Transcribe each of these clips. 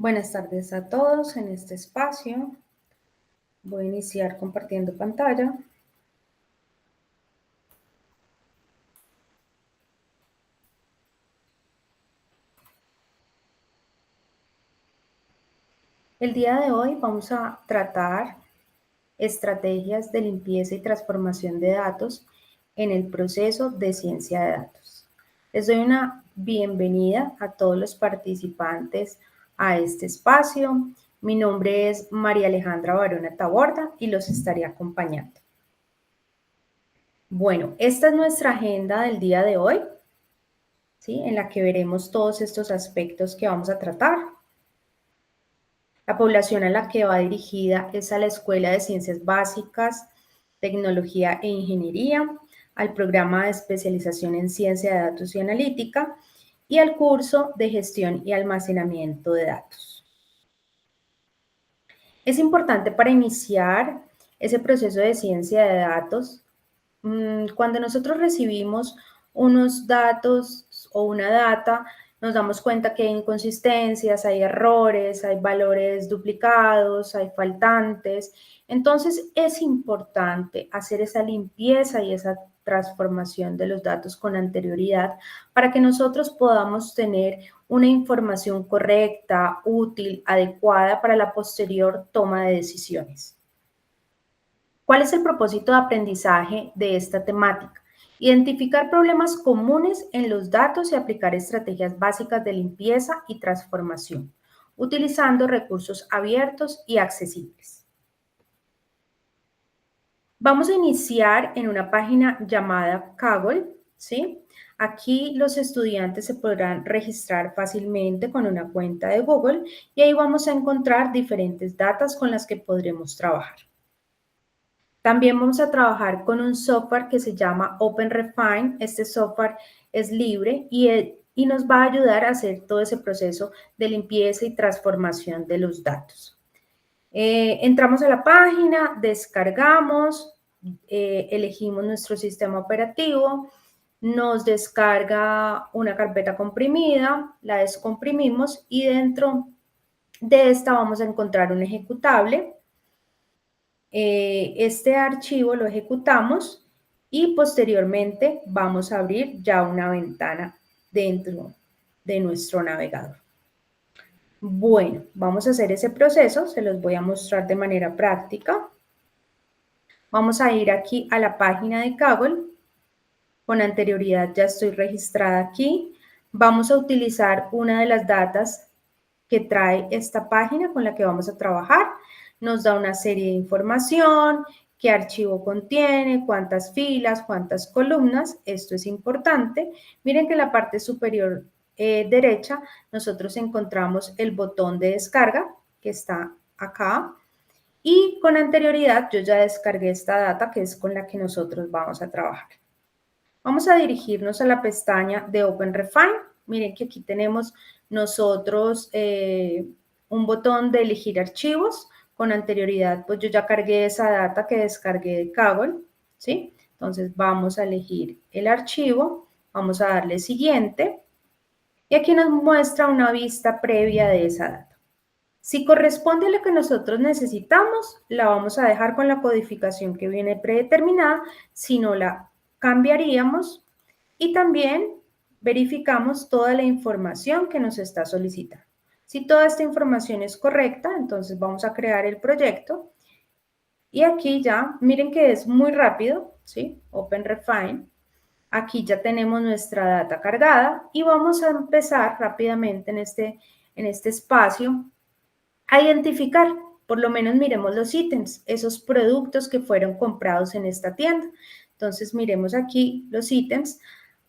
Buenas tardes a todos en este espacio. Voy a iniciar compartiendo pantalla. El día de hoy vamos a tratar estrategias de limpieza y transformación de datos en el proceso de ciencia de datos. Les doy una bienvenida a todos los participantes a este espacio. Mi nombre es María Alejandra Barona Taborda y los estaré acompañando. Bueno, esta es nuestra agenda del día de hoy, ¿sí? En la que veremos todos estos aspectos que vamos a tratar. La población a la que va dirigida es a la Escuela de Ciencias Básicas, Tecnología e Ingeniería, al programa de especialización en Ciencia de Datos y Analítica y al curso de Gestión y Almacenamiento de Datos. Es importante para iniciar ese proceso de ciencia de datos, cuando nosotros recibimos unos datos o una data, nos damos cuenta que hay inconsistencias, hay errores, hay valores duplicados, hay faltantes. Entonces es importante hacer esa limpieza y esa transformación de los datos con anterioridad para que nosotros podamos tener una información correcta, útil, adecuada para la posterior toma de decisiones. ¿Cuál es el propósito de aprendizaje de esta temática? Identificar problemas comunes en los datos y aplicar estrategias básicas de limpieza y transformación, utilizando recursos abiertos y accesibles. Vamos a iniciar en una página llamada Kaggle, ¿sí? Aquí los estudiantes se podrán registrar fácilmente con una cuenta de Google y ahí vamos a encontrar diferentes datas con las que podremos trabajar. También vamos a trabajar con un software que se llama OpenRefine. Este software es libre y nos va a ayudar a hacer todo ese proceso de limpieza y transformación de los datos. Entramos a la página, descargamos, elegimos nuestro sistema operativo, nos descarga una carpeta comprimida, la descomprimimos y dentro de esta vamos a encontrar un ejecutable. Este archivo lo ejecutamos y posteriormente vamos a abrir ya una ventana dentro de nuestro navegador. Bueno, vamos a hacer ese proceso, se los voy a mostrar de manera práctica. Vamos a ir aquí a la página de Kaggle. Con anterioridad ya estoy registrada aquí. Vamos a utilizar una de las datas que trae esta página con la que vamos a trabajar. Nos da una serie de información, qué archivo contiene, cuántas filas, cuántas columnas. Esto es importante. Miren que en la parte superior derecha nosotros encontramos el botón de descarga que está acá. Y con anterioridad yo ya descargué esta data que es con la que nosotros vamos a trabajar. Vamos a dirigirnos a la pestaña de OpenRefine. Miren que aquí tenemos nosotros un botón de elegir archivos. Con anterioridad, pues yo ya cargué esa data que descargué de Kaggle, ¿sí? Entonces vamos a elegir el archivo, vamos a darle siguiente y aquí nos muestra una vista previa de esa data. Si corresponde a lo que nosotros necesitamos, la vamos a dejar con la codificación que viene predeterminada, si no la cambiaríamos y también verificamos toda la información que nos está solicitando. Si toda esta información es correcta, entonces vamos a crear el proyecto y aquí ya, miren que es muy rápido, ¿sí? OpenRefine. Aquí ya tenemos nuestra data cargada y vamos a empezar rápidamente en este espacio a identificar, por lo menos miremos los ítems, esos productos que fueron comprados en esta tienda. Entonces miremos aquí los ítems.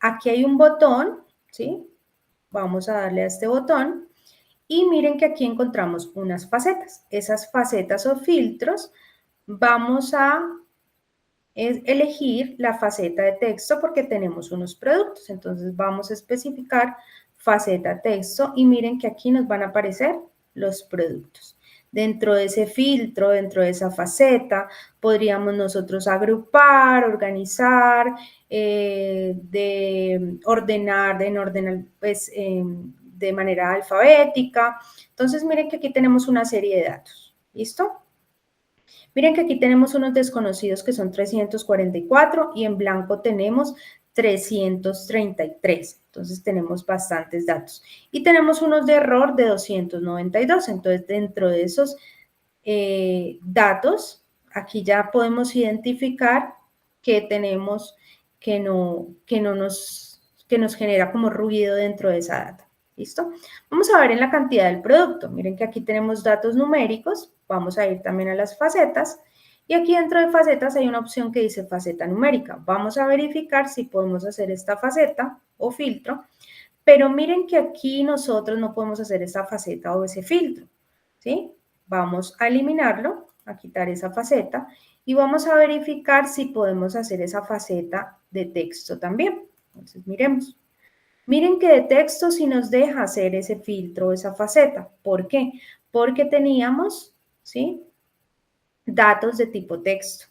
Aquí hay un botón, ¿sí? Vamos a darle a este botón y miren que aquí encontramos unas facetas. Esas facetas o filtros vamos a elegir la faceta de texto porque tenemos unos productos. Entonces vamos a especificar faceta texto y miren que aquí nos van a aparecer los productos. Dentro de ese filtro, dentro de esa faceta, podríamos nosotros agrupar, organizar, de ordenar, pues, de manera alfabética. Entonces, miren que aquí tenemos una serie de datos. ¿Listo? Miren que aquí tenemos unos desconocidos que son 344 y en blanco tenemos 333. Entonces, tenemos bastantes datos. Y tenemos unos de error de 292. Entonces, dentro de esos datos, aquí ya podemos identificar que tenemos que nos genera como ruido dentro de esa data. ¿Listo? Vamos a ver en la cantidad del producto. Miren que aquí tenemos datos numéricos. Vamos a ir también a las facetas. Y aquí dentro de facetas hay una opción que dice faceta numérica. Vamos a verificar si podemos hacer esta faceta o filtro. Pero miren que aquí nosotros no podemos hacer esa faceta o ese filtro. ¿Sí? Vamos a eliminarlo, a quitar esa faceta y vamos a verificar si podemos hacer esa faceta de texto también. Entonces, miremos. Miren que de texto sí nos deja hacer ese filtro, esa faceta. ¿Por qué? Porque teníamos, ¿sí? Datos de tipo texto.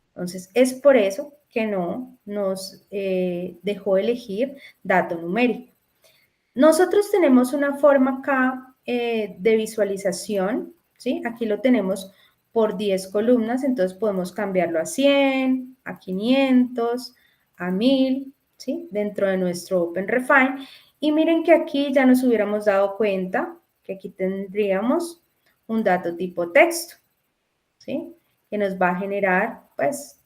Entonces, es por eso que no nos dejó elegir dato numérico. Nosotros tenemos una forma acá de visualización, ¿sí? Aquí lo tenemos por 10 columnas, entonces podemos cambiarlo a 100, a 500, a 1000, ¿sí? Dentro de nuestro OpenRefine. Y miren que aquí ya nos hubiéramos dado cuenta que aquí tendríamos un dato tipo texto, ¿sí? Que nos va a generar, pues,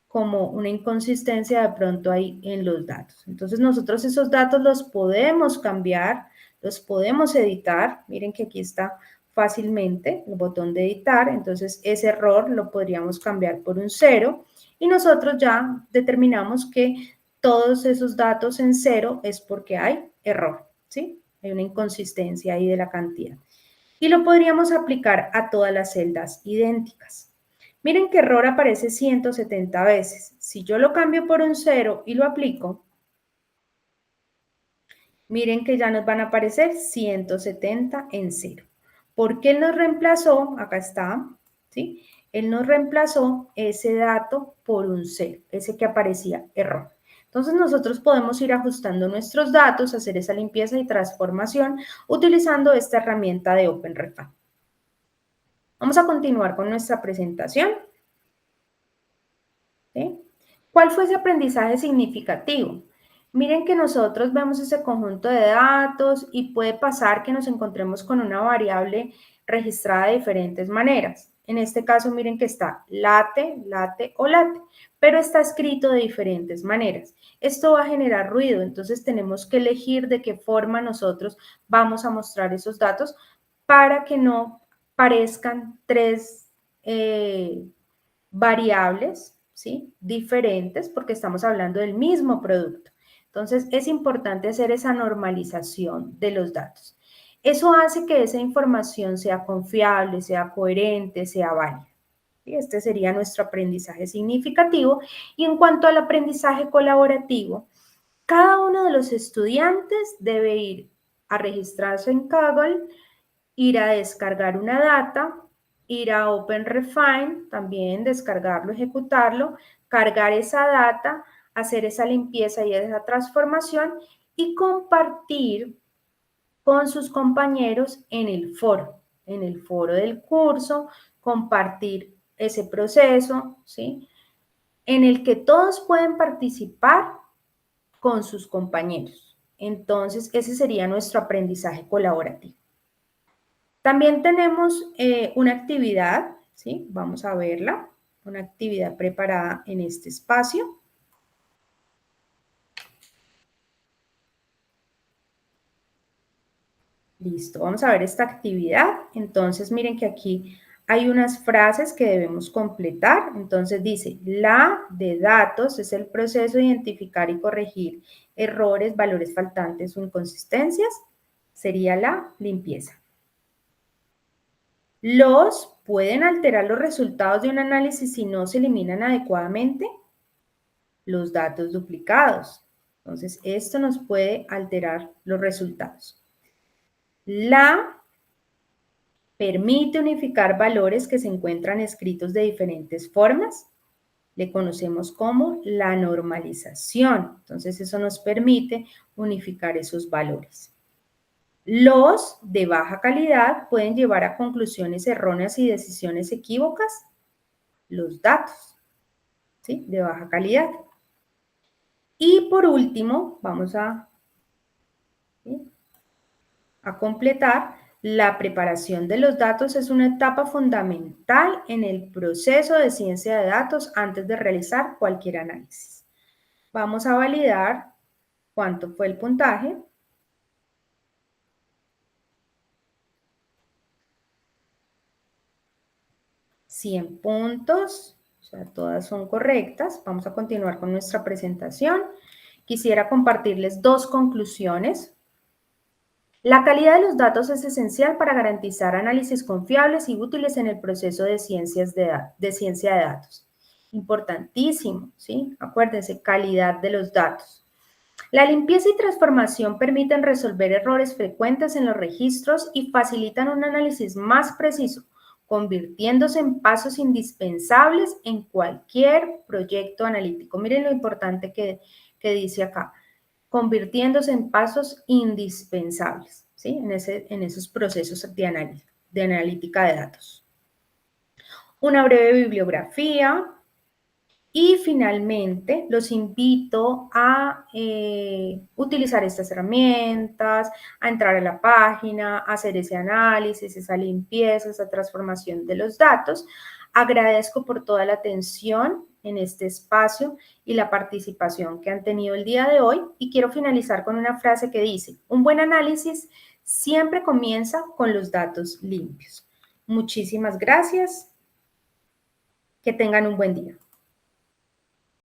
como una inconsistencia de pronto ahí en los datos. Entonces nosotros esos datos los podemos cambiar, los podemos editar. Miren que aquí está fácilmente el botón de editar, entonces ese error lo podríamos cambiar por un 0 y nosotros ya determinamos que todos esos datos en 0 es porque hay error, ¿sí? Hay una inconsistencia ahí de la cantidad. Y lo podríamos aplicar a todas las celdas idénticas. Miren que error aparece 170 veces. Si yo lo cambio por un 0 y lo aplico, miren que ya nos van a aparecer 170 en 0. ¿Por qué él nos reemplazó? Acá está, ¿sí? Él nos reemplazó ese dato por un 0, ese que aparecía error. Entonces nosotros podemos ir ajustando nuestros datos, hacer esa limpieza y transformación utilizando esta herramienta de OpenRefine. Vamos a continuar con nuestra presentación. ¿Sí? ¿Cuál fue ese aprendizaje significativo? Miren que nosotros vemos ese conjunto de datos y puede pasar que nos encontremos con una variable registrada de diferentes maneras. En este caso, miren que está late, late o late, pero está escrito de diferentes maneras. Esto va a generar ruido, entonces tenemos que elegir de qué forma nosotros vamos a mostrar esos datos para que no parezcan tres variables, ¿sí? Diferentes porque estamos hablando del mismo producto. Entonces, es importante hacer esa normalización de los datos. Eso hace que esa información sea confiable, sea coherente, sea válida. Y este sería nuestro aprendizaje significativo. Y en cuanto al aprendizaje colaborativo, cada uno de los estudiantes debe ir a registrarse en Kaggle, ir a descargar una data, ir a OpenRefine, también descargarlo, ejecutarlo, cargar esa data, hacer esa limpieza y esa transformación y compartir con sus compañeros en el foro del curso, compartir ese proceso, ¿sí? En el que todos pueden participar con sus compañeros. Entonces, ese sería nuestro aprendizaje colaborativo. También tenemos una actividad, ¿sí? Vamos a verla, una actividad preparada en este espacio. Listo, vamos a ver esta actividad. Entonces, miren que aquí hay unas frases que debemos completar. Entonces dice, la de datos es el proceso de identificar y corregir errores, valores faltantes o inconsistencias. Sería la limpieza. Los pueden alterar los resultados de un análisis si no se eliminan adecuadamente los datos duplicados. Entonces, esto nos puede alterar los resultados. La permite unificar valores que se encuentran escritos de diferentes formas. Le conocemos como la normalización. Entonces, eso nos permite unificar esos valores. Los de baja calidad pueden llevar a conclusiones erróneas y decisiones equívocas. Los datos, ¿sí? De baja calidad. Y por último, vamos ¿sí? a completar, la preparación de los datos es una etapa fundamental en el proceso de ciencia de datos antes de realizar cualquier análisis. Vamos a validar cuánto fue el puntaje. 100 puntos, o sea, todas son correctas. Vamos a continuar con nuestra presentación. Quisiera compartirles dos conclusiones. La calidad de los datos es esencial para garantizar análisis confiables y útiles en el proceso de ciencia de datos. Importantísimo, ¿sí? Acuérdense, calidad de los datos. La limpieza y transformación permiten resolver errores frecuentes en los registros y facilitan un análisis más preciso, convirtiéndose en pasos indispensables en cualquier proyecto analítico. Miren lo importante que dice acá, convirtiéndose en pasos indispensables, ¿sí? En esos procesos de analítica de datos. Una breve bibliografía. Y finalmente, los invito a utilizar estas herramientas, a entrar a la página, a hacer ese análisis, esa limpieza, esa transformación de los datos. Agradezco por toda la atención en este espacio y la participación que han tenido el día de hoy. Y quiero finalizar con una frase que dice, un buen análisis siempre comienza con los datos limpios. Muchísimas gracias. Que tengan un buen día.